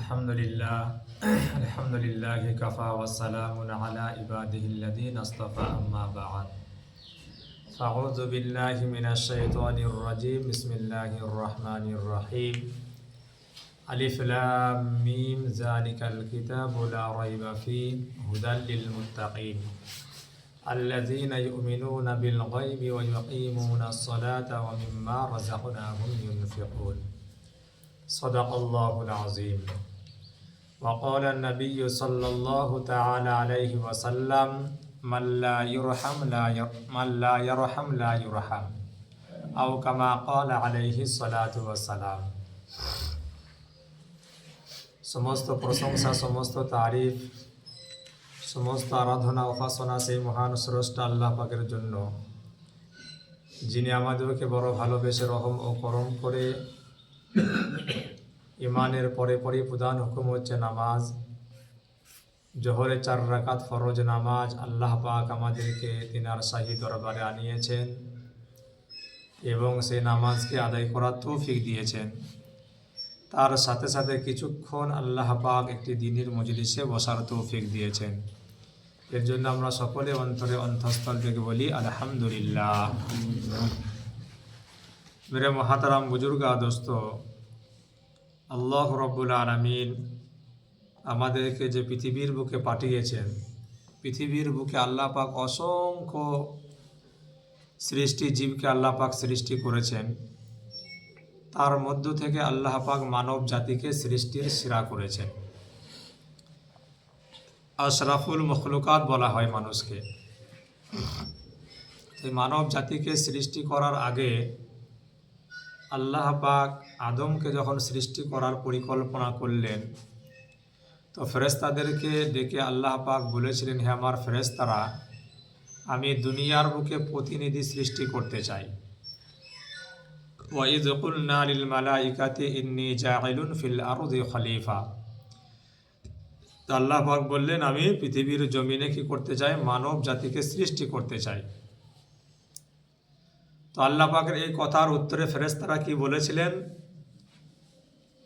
আলহামদুলিল্লাহ আলহামদুলিল্লাহি কাফা ওয়া সালামুন আলা ইবাদিহিল্লাযীনা ইসতাফা আম্মা বা'দ ফাআউযু বিল্লাহি মিনাশ শাইতানির রাজীম বিসমিল্লাহির রাহমানির রহিম আলিফ লাম মিম যালিকাল কিতাবু লা রাইবা ফীহি হুদাল লিল মুত্তাকিন الذين يؤمنون بالغيب ويقيمون الصلاة ومما رزقناهم ينفقون صدق الله العظيم وقال النبي صلى الله تعالى عليه وسلم من لا يرحم لا يرحم أو كما قال عليه الصلاة والسلام সমস্ত প্রশংসা সমস্ত তারিফ সমস্ত আরাধনা উপাসনা সেই মহান স্রষ্টা আল্লাহ পাকের জন্য, যিনি আমাদেরকে বড় ভালোবেসে রহম ও করম করে ইমানের পরে প্রধান হুকুম হচ্ছে নামাজ, জোহরে 4 রাকাত ফরজ নামাজ আল্লাহ পাক আমাদেরকে তিনার শাহী দরবারে আনিয়েছেন এবং সেই নামাজকে আদায় করার তৌফিক দিয়েছেন। তার সাথে সাথে কিছুক্ষণ আল্লাহ পাক একটি দ্বীনের মজলিসে বসার তৌফিক দিয়েছেন। এর জন্য আমরা সকলে অন্তরে অন্তঃস্থল থেকে বলি আলহামদুলিল্লাহ। মেরে মহাতারাম বুজুর্গা দোস্ত, আল্লাহ রব্বুল আলামিন আমাদেরকে যে পৃথিবীর বুকে পাঠিয়েছেন, পৃথিবীর বুকে আল্লাহ পাক অসংখ্য সৃষ্টি জীবকে আল্লাহ পাক সৃষ্টি করেছেন। তার মধ্য থেকে আল্লাহ পাক মানব জাতিকে সৃষ্টির সেরা করেছেন। আশরাফুল মখলুকাত বলা হয় মানুষকে। এই মানব জাতিকে সৃষ্টি করার আগে আল্লাহ পাক আদমকে যখন সৃষ্টি করার পরিকল্পনা করলেন, তো ফেরেশতাদেরকে ডেকে আল্লাহ পাক বলেছিলেন, হে আমার ফেরেশতারা, আমি দুনিয়ার বুকে প্রতিনিধি সৃষ্টি করতে চাই। ওয়াইয কুলনা লিল মালাইকাতি ইন্নী জাইলুন ফিল আরদি খলিফা। তো আল্লাহ পাক বললেন, আমি পৃথিবীর জমিনে কি করতে চাই? মানব জাতিকে সৃষ্টি করতে চাই। তো আল্লাহ পাকের এই কথার উত্তরে ফেরেশতারা কি বলেছিলেন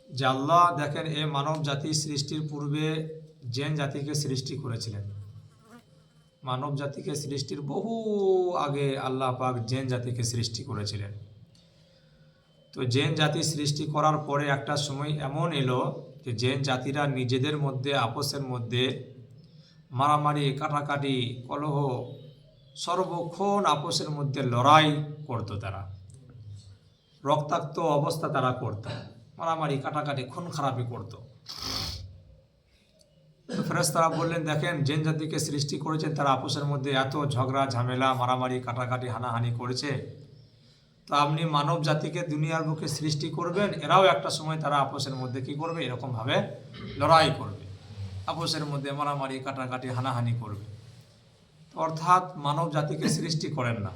যে, আল্লাহ দেখেন, এই মানব জাতি সৃষ্টির পূর্বে জিন জাতিকে সৃষ্টি করেছিলেন। মানব জাতিকে সৃষ্টির বহু আগে আল্লাহ পাক জিন জাতিকে সৃষ্টি করেছিলেন। তো জিন জাতি সৃষ্টি করার পরে একটা সময় এমন এলো যে জিন জাতিরা নিজেদের মধ্যে আপসের মধ্যে মারামারি কাটাকাটি কলহ সর্বক্ষণ আপসের মধ্যে লড়াই করত। তারা রক্তাক্ত অবস্থা তারা করত, মারামারি কাটাকাটি খুন খারাপি করত। তো ফেরেশতারা বললেন, দেখেন, জিন জাতিকে সৃষ্টি করেছেন, তারা আপসের মধ্যে এত ঝগড়া ঝামেলা মারামারি কাটাকাটি হানাহানি করেছে, তো আপনি মানব জাতিকে দুনিয়ার বুকে সৃষ্টি করবেন, এরাও একটা সময় তারা আপসের মধ্যে কি করবে? এরকমভাবে লড়াই করবে, আপসের মধ্যে মারামারি কাটাকাটি হানাহানি করবে। অর্থাৎ মানব জাতিকে সৃষ্টি করেন না,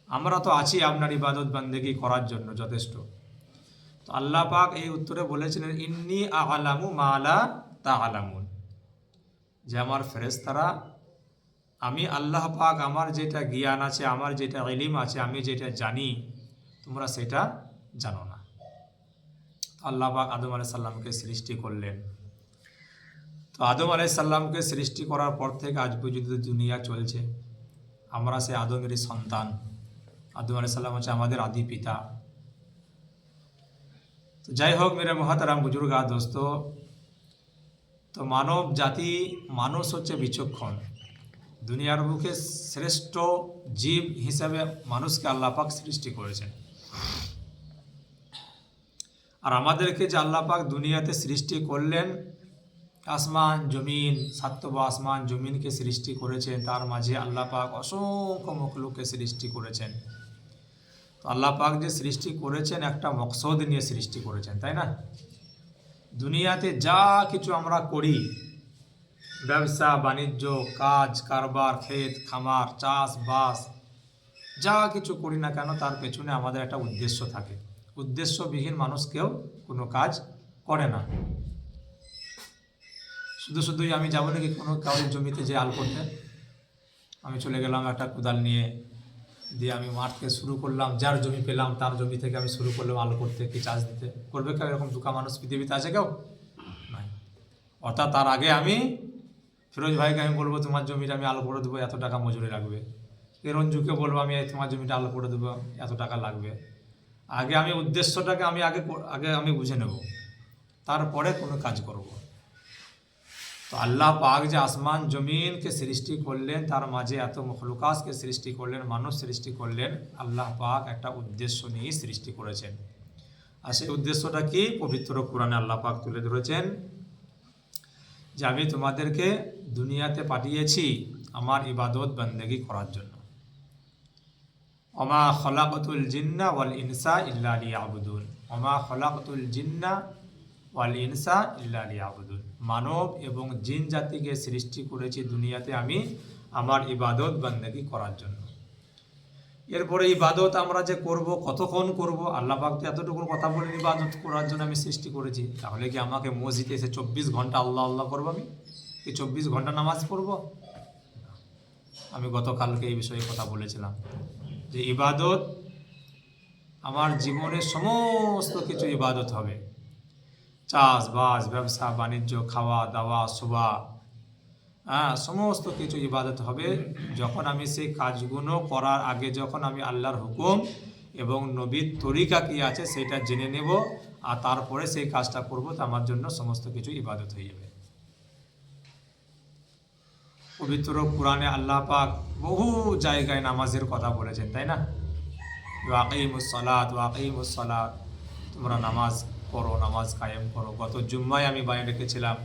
আমরা তো আছি আপনার ইবাদত বান্দেগি করার জন্য যথেষ্ট। তো আল্লাহ পাক এই উত্তরে বলেছিলেন, ইন্নী আ'লামু মা লা তা'লামুন, যে আমার ফেরেশতারা, আমি আল্লাহ পাক আমার যেটা জ্ঞান আছে, আমার যেটা ইলম আছে, আমি যেটা জানি, তোমরা সেটা জানো না। আল্লাহ পাক আদম আলাইহিস সালামকে সৃষ্টি করলেন। তো আদম আলাইহিস সালামকে সৃষ্টি করার পর থেকে আজ পর্যন্ত দুনিয়া চলছে। আমরা সে আদমেরই সন্তান। আদম আলাইহিস সালাম হচ্ছে আমাদের আদি পিতা। তো যাই হোক মেরে মহাতারাম বুজুর্গা দোস্ত, তো মানব জাতি, মানুষ হচ্ছে বিচক্ষণ। দুনিয়ার বুকে শ্রেষ্ঠ জীব হিসাবে মানুষকে আল্লাহ পাক সৃষ্টি করেছেন। আর আমাদেরকে যে আল্লাহ পাক দুনিয়াতে সৃষ্টি করলেন, আসমান জমিন, সাতব আসমান জমিনকে সৃষ্টি করেছেন, তার মাঝে আল্লাহ পাক অসংখ্য মখলুককে সৃষ্টি করেছেন। তো আল্লাহ পাক যে সৃষ্টি করেছেন একটা মকসদ নিয়ে সৃষ্টি করেছেন, তাই না? দুনিয়াতে যা কিছু আমরা করি, ব্যবসা বাণিজ্য, কাজ কারবার, ক্ষেত খামার, চাষবাস, যা কিছু করি না কেন, তার পেছনে আমাদের একটা উদ্দেশ্য থাকে। উদ্দেশ্যবিহীন মানুষ কেউ কোনো কাজ করে না। শুধুই আমি যাবো নাকি কোনো কারোর জমিতে যে আল করতে, আমি চলে গেলাম একটা কোদাল নিয়ে, দিয়ে আমি মাঠ থেকে শুরু করলাম, যার জমি পেলাম তার জমি থেকে আমি শুরু করলাম আলু করতে, কি চাষ দিতে। করবে কেউ? এরকম দুকা মানুষ পৃথিবীতে আছে কেউ? নাই। অর্থাৎ তার আগে আমি ফিরোজ ভাইকে আমি বলবো তোমার জমিটা আমি আলু করে দেবো, এত টাকা মজুরি লাগবে। রঞ্জুকে বলবো আমি তোমার জমিটা আলু করে দেবো, এত টাকা লাগবে। আগে আমি উদ্দেশ্যটাকে আমি আগে আমি বুঝে নেব, তারপরে কোনো কাজ করব। তো আল্লাহ পাক যে আসমান জমিনকে সৃষ্টি করলেন, তার মাঝে এত মখলুকাতকে সৃষ্টি করলেন, মানুষ সৃষ্টি করলেন, আল্লাহ পাক একটা উদ্দেশ্য নিয়ে সৃষ্টি করেছেন। আর সেই উদ্দেশ্যটা কি? পবিত্র কোরআনে আল্লাহ পাক তুলে ধরেছেন যে আমি তোমাদেরকে দুনিয়াতে পাঠিয়েছি আমার ইবাদত বান্দেগি করার জন্য। ওমা খলাকতুল জিন্না ওয়াল ইনসা ইল্লা লিয়াবুদুন। ওমা খলাকতুল জিন্না ওয়াল ইনসা ইল্লা লিয়াবুদুন। মানব এবং জিন জাতিকে সৃষ্টি করেছি দুনিয়াতে আমি আমার ইবাদত বান্দেগি করার জন্য। এরপরে ইবাদত আমরা যে করব, কতক্ষণ করব? আল্লাহ পাক তো এতটুকু কথা বলেন ইবাদত করার জন্য আমি সৃষ্টি করেছি। তাহলে কি আমাকে মসজিদে এসে 24 ঘন্টা আল্লাহ আল্লাহ করবো? আমি কি 24 ঘন্টা নামাজ পড়ব? আমি গতকালকে এই বিষয়ে কথা বলেছিলাম যে ইবাদত আমার জীবনের সমস্ত কিছু ইবাদত হবে। চাষবাস, ব্যবসা বাণিজ্য, খাওয়া দাওয়া, শোয়া, সমস্ত কিছু ইবাদত হবে যখন আমি সেই কাজগুলো করার আগে যখন আমি আল্লাহর হুকুম এবং নবীর তরিকা কি আছে সেটা জেনে নেব, আর তারপরে সেই কাজটা করব, তো আমার জন্য সমস্ত কিছু ইবাদত হয়ে যাবে। পবিত্র কোরআনে আল্লাহ পাক বহু জায়গায় নামাজের কথা বলেছেন, তাই না? ওয়াকিমুস সালাত ওয়াকিমুস সালাত, তোমরা নামাজ পড়ো, নামাজ কায়েম করো। গত জুম্মায় আমি বয়ান রেখেছিলাম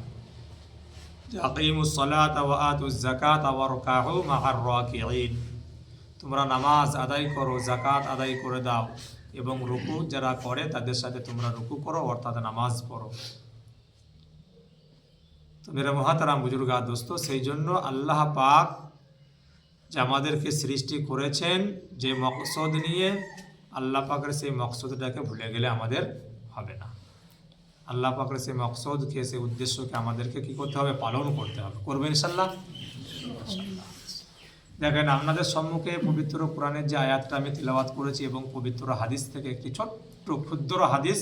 যে আকিমুস সালাত ওয়া আতুজ যাকাত ওয়ারকাউ মা'আর রাকিঈন, তোমরা নামাজ আদায় করো, যাকাত আদায় করে দাও, এবং রুকু যারা করে তাদের সাথে তোমরা রুকু করো, অর্থাৎ নামাজ পড়ো। তো মেরা মুহাতারাম বুজুর্গা দোস্ত, সেই জন্য আল্লাহ পাক যে আমাদেরকে সৃষ্টি করেছেন যে মকসদ নিয়ে, আল্লাহ পাকের সেই মকসদটাকে ভুলে গেলে আমাদের হবে না। আল্লাহ পাকের সেই মকসদকে, সেই উদ্দেশ্যকে আমাদেরকে কি করতে হবে? পালন করতে হবে। করবেন ইনশাল্লাহ? দেখেন, আপনাদের সম্মুখে পবিত্র কোরআনের যে আয়াতটা আমি তিলাওয়াত করেছি এবং পবিত্র হাদিস থেকে একটি ছোট্ট ক্ষুদ্র হাদিস,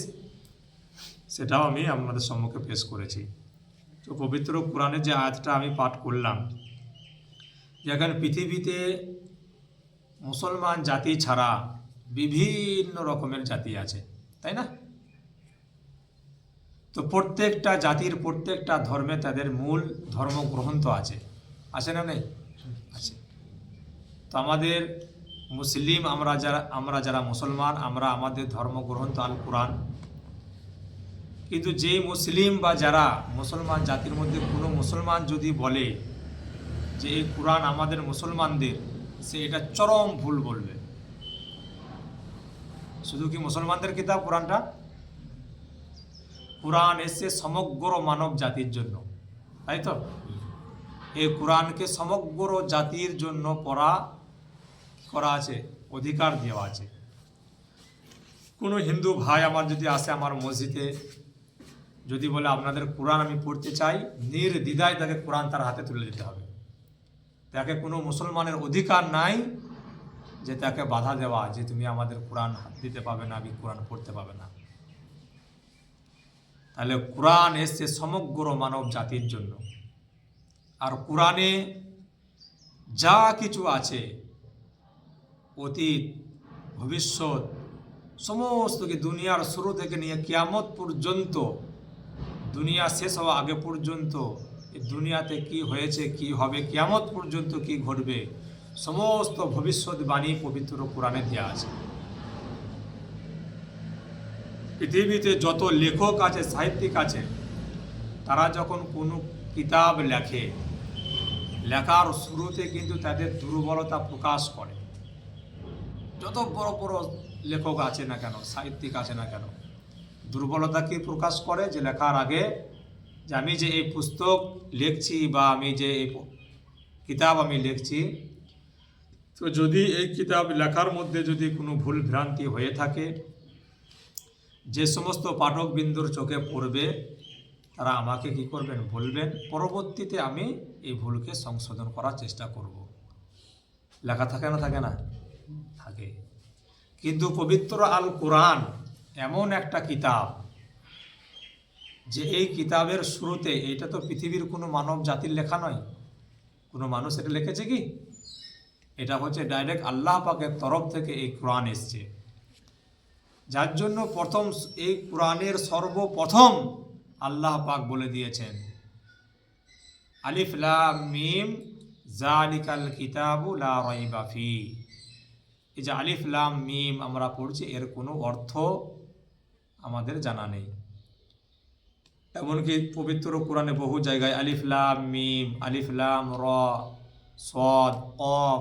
সেটাও আমি আপনাদের সম্মুখে পেশ করেছি। তো পবিত্র কোরআনের যে আয়াতটা আমি পাঠ করলাম, যেখানে পৃথিবীতে মুসলমান জাতি ছাড়া বিভিন্ন রকমের জাতি আছে, তাই না? তো প্রত্যেকটা জাতির প্রত্যেকটা ধর্মে তাদের মূল ধর্মগ্রন্থ আছে, আছে না নেই? আছে। তো আমাদের মুসলিম আমরা যারা মুসলমান, আমরা আমাদের ধর্মগ্রন্থ আল কোরআন। কিন্তু যেই মুসলিম বা যারা মুসলমান জাতির মধ্যে কোনো মুসলমান যদি বলে যে এই কোরআন আমাদের মুসলমানদের, সে এটা চরম ভুল বলবে। শুধু কি মুসলমানদের কিতাব কোরআনটা? কোরআন এসে সমগ্র মানব জাতির জন্য, তাই তো? এই কোরআনকে সমগ্র জাতির জন্য পড়া করা আছে, অধিকার দেওয়া আছে। কোনো হিন্দু ভাই আমার যদি আসে আমার মসজিদে, যদি বলে আপনাদের কোরআন আমি পড়তে চাই, নির্দ্বিধায় তাকে কোরআন তার হাতে তুলে দিতে হবে। তাকে কোনো মুসলমানের অধিকার নাই যে তাকে বাধা দেওয়া যে তুমি আমাদের কোরআন হাত দিতে পাবে না, আমি কোরআন পড়তে পাবে না। তাহলে কোরআন এসছে সমগ্র মানব জাতির জন্য। আর কোরআনে যা কিছু আছে, অতীত ভবিষ্যৎ সমস্ত কি, দুনিয়ার শুরু থেকে নিয়ে কিয়ামত পর্যন্ত, দুনিয়া শেষ হওয়া আগে পর্যন্ত এই দুনিয়াতে কি হয়েছে, কি হবে, কিয়ামত পর্যন্ত কি ঘটবে, সমস্ত ভবিষ্যৎবাণী পবিত্র কোরআনে দেওয়া আছে। পৃথিবীতে যত লেখক আছে, সাহিত্যিক আছে, তারা যখন কোনো কিতাব লেখে, লেখার শুরুতে কিন্তু তাদের দুর্বলতা প্রকাশ করে। যত বড় বড় লেখক আছে না কেন, সাহিত্যিক আছে না কেন, দুর্বলতা কি প্রকাশ করে? যে লেখার আগে যে আমি যে এই পুস্তক লিখছি বা আমি যে এই কিতাব আমি লিখছি, তো যদি এই কিতাব লেখার মধ্যে যদি কোনো ভুল ভ্রান্তি হয়ে থাকে, যে সমস্ত পাঠকবিন্দুর চোখে পড়বে, তারা আমাকে কি করবেন? বলবেন। পরবর্তীতে আমি এই ভুলকে সংশোধন করার চেষ্টা করব। লেখা থাকে না, থাকে না? থাকে। কিন্তু পবিত্র আল কোরআন এমন একটা কিতাব যে এই কিতাবের শুরুতে, এটা তো পৃথিবীর কোনো মানব জাতির লেখা নয়, কোনো মানুষ এটা লিখেছে কি? এটা হচ্ছে ডাইরেক্ট আল্লাহ পাকের তরফ থেকে এই কোরআন এসছে। যার জন্য প্রথম এই কোরআনের সর্বপ্রথম আল্লাহ পাক বলে দিয়েছেন আলিফ লাম মিম যালিকাল কিতাবু লা রাইবা ফি। এই যে আলিফ লাম মিম আমরা পড়ছি, এর কোনো অর্থ আমাদের জানা নেই। এমনকি পবিত্র কোরআনে বহু জায়গায় আলিফ লাম মিম, আলিফ লাম র, সদ, কফ,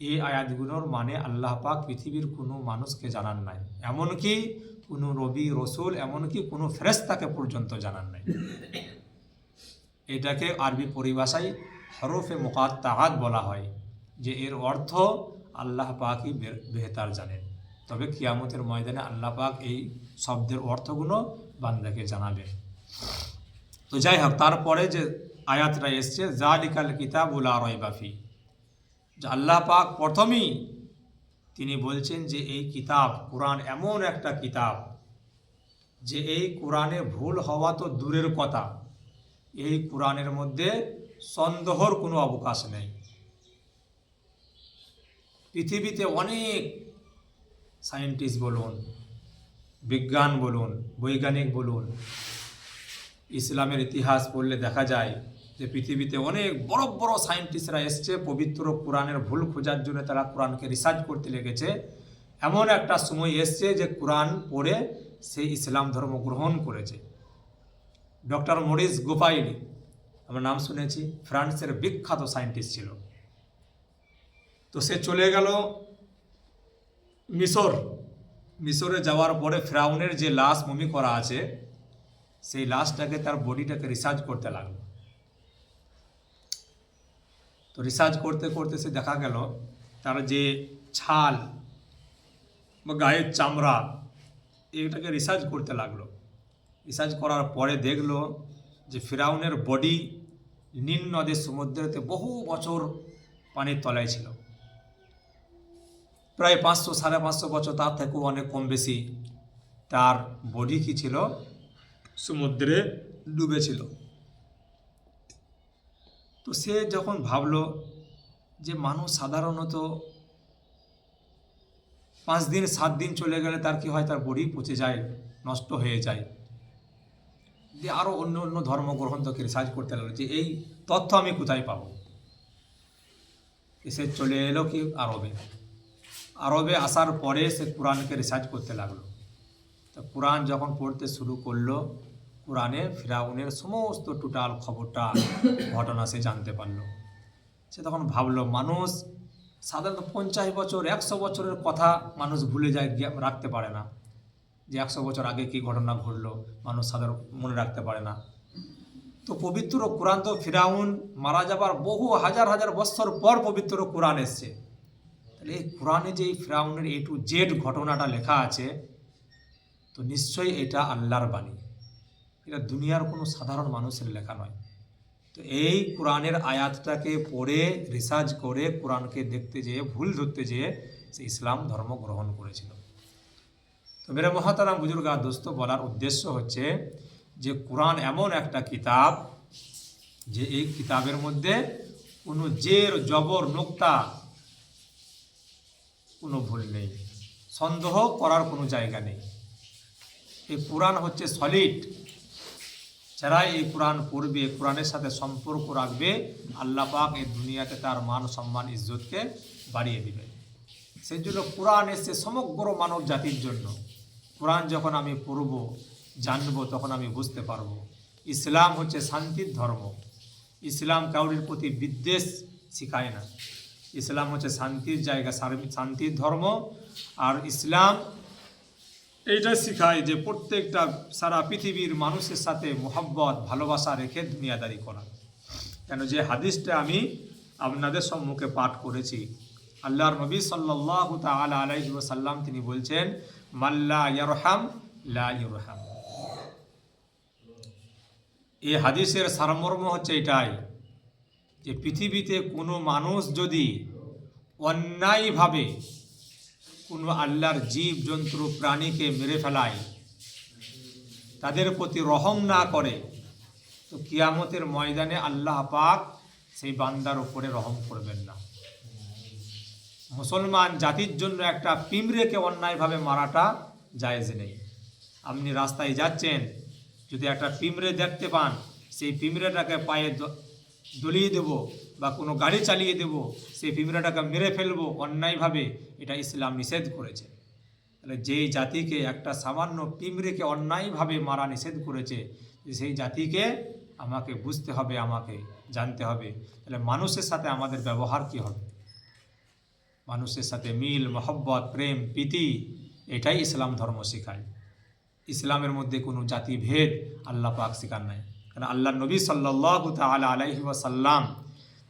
এই আয়াতগুলোর মানে আল্লাহ পাক পৃথিবীর কোনো মানুষকে জানান নাই, এমনকি কোনো নবী রসুল, এমনকি কোনো ফেরেশতাকে পর্যন্ত জানান নাই। এটাকে আরবি পরিভাষায় হরফে মুকাত্তাআত বলা হয়, যে এর অর্থ আল্লাহ পাকই বেহতার জানেন। তবে কিয়ামতের ময়দানে আল্লাহ পাক এই শব্দের অর্থগুলো বান্দাকে জানাবেন। তো যাই হোক, তারপরে যে আয়াতটা এসছে যালিকাল কিতাবু লা রাইবা ফি, যে আল্লাহ পাক প্রথমেই তিনি বলছেন যে এই কিতাব কোরআন এমন একটা কিতাব যে এই কোরআনে ভুল হওয়া তো দূরের কথা, এই কোরআনের মধ্যে সন্দেহর কোনো অবকাশ নেই। পৃথিবীতে অনেক সায়েন্টিস্ট বলুন, বিজ্ঞান বলুন, বৈজ্ঞানিক বলুন, ইসলামের ইতিহাস পড়লে দেখা যায় যে পৃথিবীতে অনেক বড় বড় সায়েন্টিস্টরা এসছে পবিত্র কোরআনের ভুল খোঁজার জন্য। তারা কোরআনকে রিসার্চ করতে লেগেছে। এমন একটা সময় এসছে যে কোরআন পড়ে সেই ইসলাম ধর্ম গ্রহণ করেছে। ডক্টর মরিস গোপাইলি, আমরা নাম শুনেছি, ফ্রান্সের বিখ্যাত সায়েন্টিস্ট ছিল। তো সে চলে গেল মিশরে যাওয়ার পরে ফেরাউনের যে লাশ মমি করা আছে, সেই লাশটাকে, তার বডিটাকে রিসার্চ করতে লাগলো। তো রিসার্চ করতে করতে সে দেখা গেল তার যে ছাল বা গায়ের চামড়া, এটাকে রিসার্চ করতে লাগলো। রিসার্চ করার পরে দেখলো যে ফেরাউনের বডি নীল নদের সমুদ্রেতে বহু বছর পানির তলায় ছিল, প্রায় 500-550 বছর, তার থেকেও অনেক কম বেশি তার বডি কি ছিল, সমুদ্রে ডুবেছিল। তো সে যখন ভাবলো যে মানুষ সাধারণত 5 দিন 7 দিন চলে গেলে তার কি হয়, তার বডি পচে যায়, নষ্ট হয়ে যায়। যে আরও অন্য অন্য ধর্মগ্রন্থকে রিসার্চ করতে লাগলো যে এই তথ্য আমি কোথায় পাবো। সে চলে এলো কি আরবে আসার পরে সে কোরআনকে রিসার্চ করতে লাগলো। তো কোরআন যখন পড়তে শুরু করলো, কোরআনে ফিরাউনের সমস্ত টোটাল খবরটা, ঘটনা সে জানতে পারলো। সে তখন ভাবলো মানুষ সাধারণত 50 বছর 100 বছরের কথা মানুষ ভুলে যায়, রাখতে পারে না, যে 100 বছর আগে কি ঘটনা ঘটলো মানুষ সাধারণ মনে রাখতে পারে না। তো পবিত্র কোরআন তো ফিরাউন মারা যাবার বহু হাজার হাজার বছর পর পবিত্র কোরআন এসছে। তাহলে এই কোরআনে যে এই ফিরাউনের A to Z ঘটনাটা লেখা আছে, তো নিশ্চয়ই এটা আল্লাহর বাণী, এটা দুনিয়ার কোনো সাধারণ মানুষের লেখা নয়। তো এই কোরআনের আয়াতটাকে পড়ে রিসার্চ করে কোরআনকে দেখতে যেয়ে, ভুল ধরতে যেয়ে সে ইসলাম ধর্ম গ্রহণ করেছিল। তো মেরে মহাতারাম বুজুর্গ আর দোস্ত, বলার উদ্দেশ্য হচ্ছে যে কোরআন এমন একটা কিতাব যে এই কিতাবের মধ্যে কোনো জের জবর নোক্তা কোনো ভুল নেই, সন্দেহ করার কোনো জায়গা নেই। এই কোরআন হচ্ছে সলিড। যারা এই কোরআন পড়বে, কোরআনের সাথে সম্পর্ক রাখবে, আল্লাহ পাক এই দুনিয়াতে তার মান সম্মান ইজ্জতকে বাড়িয়ে দিবে। সেই জন্য কোরআন এসছে সমগ্র মানব জাতির জন্য। কোরআন যখন আমি পড়ব, জানবো, তখন আমি বুঝতে পারবো ইসলাম হচ্ছে শান্তির ধর্ম। ইসলাম কাউরির প্রতি বিদ্বেষ শিখায় না। ইসলাম হচ্ছে শান্তির জায়গা, শান্তির ধর্ম। আর ইসলাম এইটা শিখায় যে প্রত্যেকটা সারা পৃথিবীর মানুষের সাথে মোহাব্বত, ভালোবাসা রেখে দুনিয়াদারি করা। কেন যে হাদিসটা আমি আপনাদের সম্মুখে পাঠ করেছি, আল্লাহর নবী সাল্লাল্লাহু তাআলা আলাইহি ওয়াসাল্লাম তিনি বলছেন, মাল্লা ইয়ারহাম লা ইউরহাম। এই হাদিসের সারমর্ম হচ্ছে এটাই যে পৃথিবীতে কোনো মানুষ যদি অন্যায়ভাবে কোনো আল্লাহর জীব জন্তু প্রাণীকে মেরে ফেলায়, তাদের প্রতি রহম না করে, তো কিয়ামতের ময়দানে আল্লাহ পাক সেই বান্দার উপরে রহম করবেন না। মুসলমান জাতির জন্য একটা পিঁমড়েকে অন্যায়ভাবে মারাটা জায়েজ নেই। আপনি রাস্তায় যাচ্ছেন, যদি একটা পিঁমড়ে দেখতে পান, সেই পিঁমড়েটাকে পায়ে দলিয়ে দেব বা কোনো গাড়ি চালিয়ে দেব, সেই পিঁমড়েটাকে মেরে ফেলবো অন্যায়ভাবে, এটা ইসলাম নিষেধ করেছে। তাহলে যেই জাতিকে একটা সামান্য পিঁমড়েকে অন্যায়ভাবে মারা নিষেধ করেছে, সেই জাতিকে আমাকে বুঝতে হবে, আমাকে জানতে হবে। তাহলে মানুষের সাথে আমাদের ব্যবহার কি হবে, মানুষের সাথে মিল মহব্বত প্রেম প্রীতি, এটাই ইসলাম ধর্ম শেখায়। ইসলামের মধ্যে কোনো জাতিভেদ আল্লাহ পাক শেখান নাই। কারণ আল্লাহ নবী সাল্লাল্লাহু তাআলা আলাইহি ওয়াসাল্লাম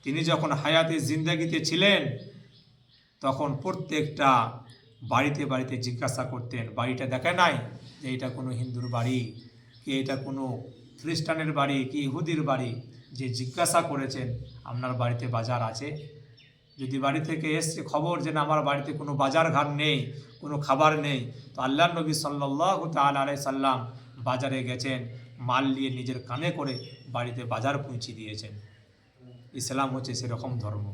তিনি যখন হায়াতে জিন্দাগিতে ছিলেন, তখন প্রত্যেকটা বাড়িতে বাড়িতে জিজ্ঞাসা করতেন, বাড়িটা দেখে নাই যে এটা কোনো হিন্দুর বাড়ি, কি এটা কোনো খ্রিস্টানের বাড়ি, কি ইহুদির বাড়ি, যে জিজ্ঞাসা করেছেন আপনার বাড়িতে বাজার আছে? যদি বাড়ি থেকে এসছে খবর যে না আমার বাড়িতে কোনো বাজার ঘাট নেই, কোনো খাবার নেই, তো আল্লাহ নবী সাল্লাল্লাহু তাআলা আলাইহি সাল্লাম বাজারে গেছেন, মাল নিয়ে নিজের কানে করে বাড়িতে বাজার পৌঁছে দিয়েছেন। ইসলাম হচ্ছে সেরকম ধর্ম।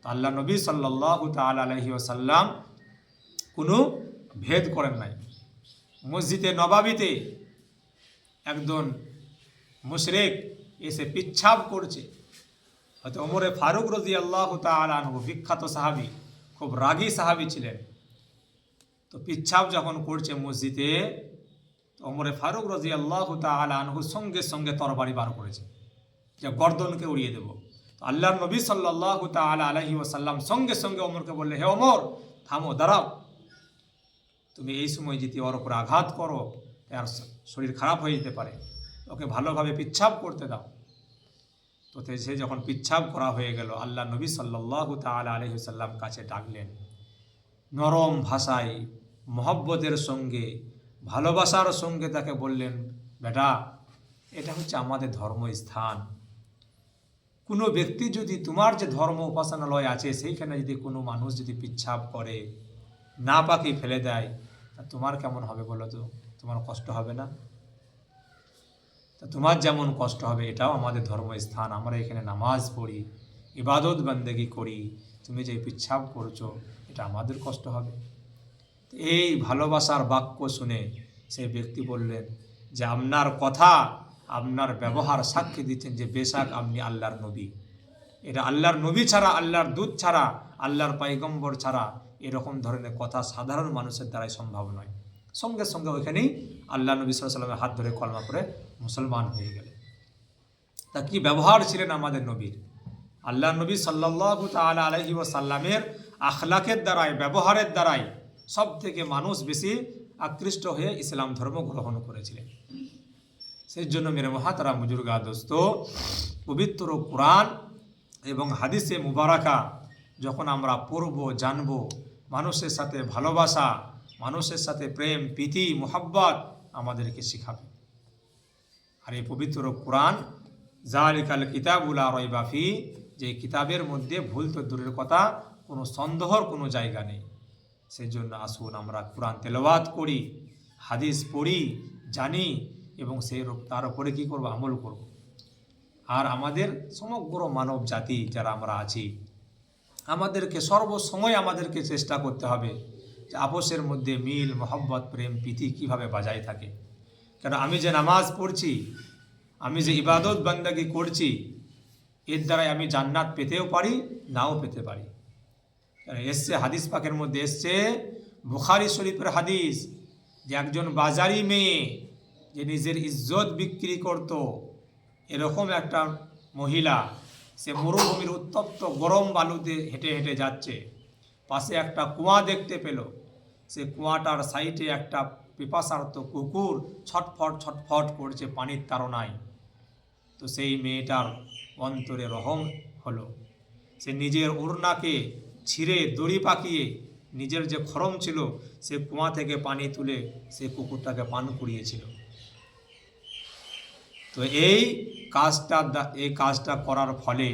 তো আল্লাহ নবী সাল্লাল্লাহু তাআলা আলাইহি ওয়াসাল্লাম কোনো ভেদ করেন নাই। মসজিদে নবাবিতে একজন মুশরিক এসে পিচ্ছাব করছে, হয়তো ওমরে ফারুক রাদিয়াল্লাহু তাআলা আনহু বিখ্যাত সাহাবী, খুব রাগী সাহাবী ছিলেন। তো পিচ্ছাব যখন করছে মসজিদে, তো ওমরে ফারুক রাদিয়াল্লাহু তাআলা আনহু সঙ্গে সঙ্গে তরবারি বার করেছে যে গর্দনকে উড়িয়ে দেব। তো আল্লাহর নবী সাল্লাল্লাহু তাআলা আলাইহি ওয়াসাল্লাম সঙ্গে সঙ্গে ওমরকে বললে, হে ওমর থামো, দাঁড়াও, তুমি এই সময় যদি ওর উপর আঘাত করো তার শরীর খারাপ হয়ে যেতে পারে, ওকে ভালোভাবে পিচ্ছাব করতে দাও। তো সে যখন পিচ্ছাব করা হয়ে গেল, আল্লাহ নবী সাল্লাল্লাহু তাআলা আলাইহি ওয়াসাল্লাম কাছে ডাকলেন, নরম ভাষায় মহব্বতের সঙ্গে ভালোবাসার সঙ্গে তাকে বললেন, বেটা এটা হচ্ছে আমাদের ধর্মস্থান, কোনো ব্যক্তি যদি তোমার যে ধর্ম উপাসনালয় আছে সেইখানে যদি কোনো মানুষ যদি পিচ্ছাব করে, না পাকি ফেলে দেয়, তা তোমার কেমন হবে বলো তো? তোমার কষ্ট হবে না? তা তোমার যেমন কষ্ট হবে, এটাও আমাদের ধর্মস্থান, আমরা এখানে নামাজ পড়ি, ইবাদত বান্দেগি করি, তুমি যে পিচ্ছাব করছো এটা আমাদের কষ্ট হবে। এই ভালোবাসার বাক্য শুনে সেই ব্যক্তি বললেন যে আপনার কথা, আপনার ব্যবহার সাক্ষী দিচ্ছেন যে বেশাক আপনি আল্লাহর নবী। এটা আল্লাহর নবী ছাড়া, আল্লাহর দূত ছাড়া, আল্লাহর পয়গম্বর ছাড়া এরকম ধরনের কথা সাধারণ মানুষের দ্বারাই সম্ভব নয়। সঙ্গে সঙ্গে ওইখানেই আল্লাহ নবী সাল্লাল্লাহু আলাইহি ওয়াসাল্লামের হাত ধরে কলমা করে মুসলমান হয়ে গেলেন। তা কি ব্যবহার ছিলেন আমাদের নবীর! আল্লাহ নবী সাল্লাল্লাহু তাআলা আলাইহি ওয়াসাল্লামের আখলাকের দ্বারাই, ব্যবহারের দ্বারাই সব থেকে মানুষ বেশি আকৃষ্ট হয়ে ইসলাম ধর্ম গ্রহণ করেছিলেন। সেই জন্য মেরে মহাতারা বুজুর্গা দোস্ত, পবিত্র কোরআন এবং হাদিসে মুবারাকা যখন আমরা পড়ব, জানব, মানুষের সাথে ভালোবাসা, মানুষের সাথে প্রেম প্রীতি মোহাব্বত আমাদেরকে শেখাবে। আর এই পবিত্র কোরআন যালিকাল কিতাবুল লা রাইবা ফি, যে কিতাবের মধ্যে ভুল তো দূরের কথা, কোনো সন্দেহর কোনো জায়গা নেই। সেই জন্য আসুন আমরা কোরআন তেলাওয়াত করি, হাদিস পড়ি, জানি এবং তার উপরে কী করব, আমল করব। আর আমাদের সমগ্র মানব জাতি যারা আমরা আছি, আমাদেরকে সর্বসময় আমাদেরকে চেষ্টা করতে হবে যে আপসের মধ্যে মিল মহব্বত প্রেম প্রীতি কীভাবে বজায় থাকে। কেন আমি যে নামাজ পড়ছি, আমি যে ইবাদত বান্দাগি করছি, এর দ্বারাই আমি জান্নাত পেতেও পারি, নাও পেতে পারি। এসছে হাদিস পাকের মধ্যে এসছে, বুখারী শরীফের হাদিস, যে একজন বাজারি মেয়ে যে নিজের ইজ্জত বিক্রি করত, এরকম একটা মহিলা, সে মরুভূমির উত্তপ্ত গরম বালুতে হেঁটে হেঁটে যাচ্ছে, পাশে একটা কুয়া দেখতে পেল, সে কুয়াটার সাইডে একটা পিপাসার্ত কুকুর ছটফট ছটফট করছে পানির তাড়নায়। তো সেই মেয়েটার অন্তরে রহম হলো, সে নিজের ওড়নাকে ছিঁড়ে দড়ি পাকিয়ে নিজের যে খরম ছিল সে কুয়া থেকে পানি তুলে সে কুকুরটাকে পান করিয়েছিল। তো এই কাজটা করার ফলে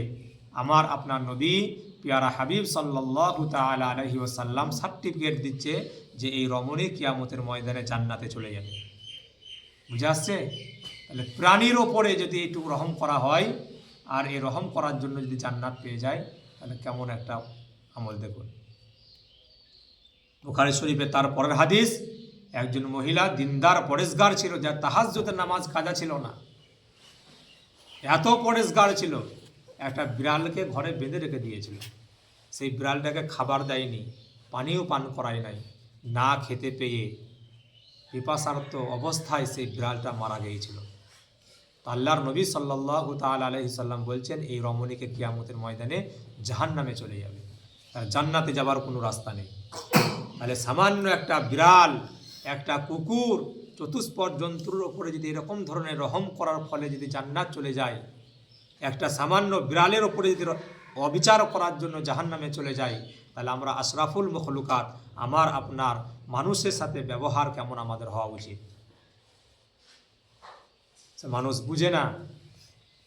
আমার আপনার নবী পিয়ারা হাবিব সাল্লাল্লাহু তাআলা আলাইহি ওয়াসাল্লাম সার্টিফিকেট দিচ্ছে যে এই রমণী কিয়ামতের ময়দানে জান্নাতে চলে যাবে। বুঝে আসছে? তাহলে প্রাণীর ওপরে যদি একটু রহম করা হয় আর এই রহম করার জন্য যদি জান্নাত পেয়ে যায়, তাহলে কেমন একটা আমল দেখুন। বুখারী শরীফে তার পরের হাদিস, একজন মহিলা দিনদার পরেশগার ছিল, যার তাহাজ্জুদের নামাজ কাজা ছিল না, এত পরেশগার ছিল, একটা বিড়ালকে ঘরে বেঁধে রেখে দিয়েছিল। সেই বিড়ালটাকে খাবার দেয়নি, পানিও পান করায় নাই, না খেতে পেয়ে পিপাসার্ত অবস্থায় সেই বিড়ালটা মারা গিয়েছিল। আল্লাহর নবী সাল্লাল্লাহু তাআলা আলাইহি সাল্লাম বলছেন এই রমণীকে কিয়ামতের ময়দানে জাহান্নামে চলে যাবে, তার জান্নাতে যাবার কোনো রাস্তা নেই। তাহলে সামান্য একটা বিড়াল, একটা কুকুর, চতুষ্পদ জন্তুর ওপরে যদি এরকম ধরনের রহম করার ফলে যদি জান্নাত চলে যায়, একটা সামান্য বিড়ালের ওপরে যদি অবিচার করার জন্য জাহান্নামে চলে যায়, তাহলে আমরা আশরাফুল মখলুকাত, আমার আপনার মানুষের সাথে ব্যবহার কেমন আমাদের হওয়া উচিত। মানুষ বুঝে না,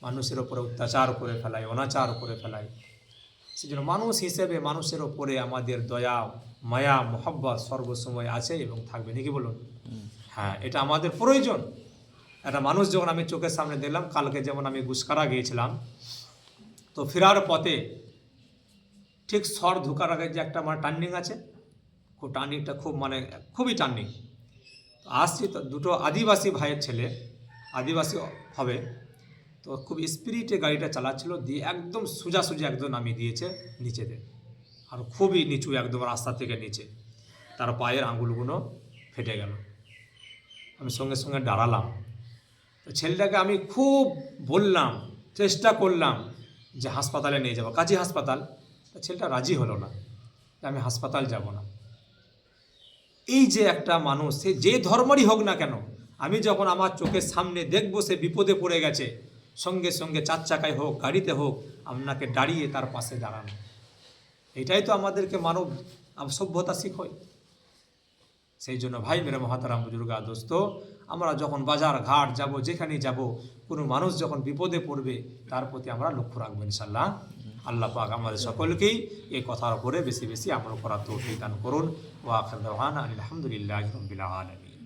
মানুষের ওপরে অত্যাচার করে ফেলায়, অনাচার করে ফেলায়। সেজন্য মানুষ হিসেবে মানুষের ওপরে আমাদের দয়া, মায়া, মোহাব্বত সর্বসময় আছে এবং থাকবে, নাকি বলুন? হ্যাঁ, এটা আমাদের প্রয়োজন। একটা মানুষ যখন আমি চোখের সামনে দেখলাম, কালকে যেমন আমি গুসকারা গিয়েছিলাম, তো ফেরার পথে ঠিক সর ঢোকার আগে যে একটা মানে টার্নিং আছে, খুব টার্নিংটা খুবই টার্নিং। আসছি তো দুটো আদিবাসী ভাইয়ের ছেলে, আদিবাসী হবে, তো খুব স্পিরিটে গাড়িটা চালাচ্ছিল, দিয়ে একদম সোজাসুজি একদম নামিয়ে দিয়েছে নিচেতে, আর খুবই নিচু, একদম রাস্তা থেকে নিচে। তার পায়ের আঙুলগুলো ফেটে গেল। আমি সঙ্গে সঙ্গে দাঁড়ালাম। তো ছেলেটাকে আমি খুব বললাম, চেষ্টা করলাম যে হাসপাতালে নিয়ে যাবো, কাজী হাসপাতাল। ছেলেটা রাজি হলো না, আমি হাসপাতাল যাব না। এই যে একটা মানুষ, সে যে ধর্মেরই হোক না কেন, আমি যখন আমার চোখের সামনে দেখবো সে বিপদে পড়ে গেছে, সঙ্গে সঙ্গে 4 চাকায় হোক, গাড়িতে হোক, আপনাকে দাঁড়িয়ে তার পাশে দাঁড়ানো। এটাই তো আমাদেরকে মানব সভ্যতা শিখয়। সেই জন্য ভাই মেরে মহাতারাম বুজুর্গা দোস্ত, আমরা যখন বাজার ঘাট যাব, যেখানেই যাব, কোনো মানুষ যখন বিপদে পড়বে, তার প্রতি আমরা লক্ষ্য রাখবো ইনশাল্লাহ। আল্লাহ পাক আমাদের সকলকেই এই কথার উপরে বেশি বেশি আমল করার তৌফিক দান করুন। ওয়া আখিরু দাওয়ানা আলহামদুলিল্লাহি রাব্বিল আলামিন।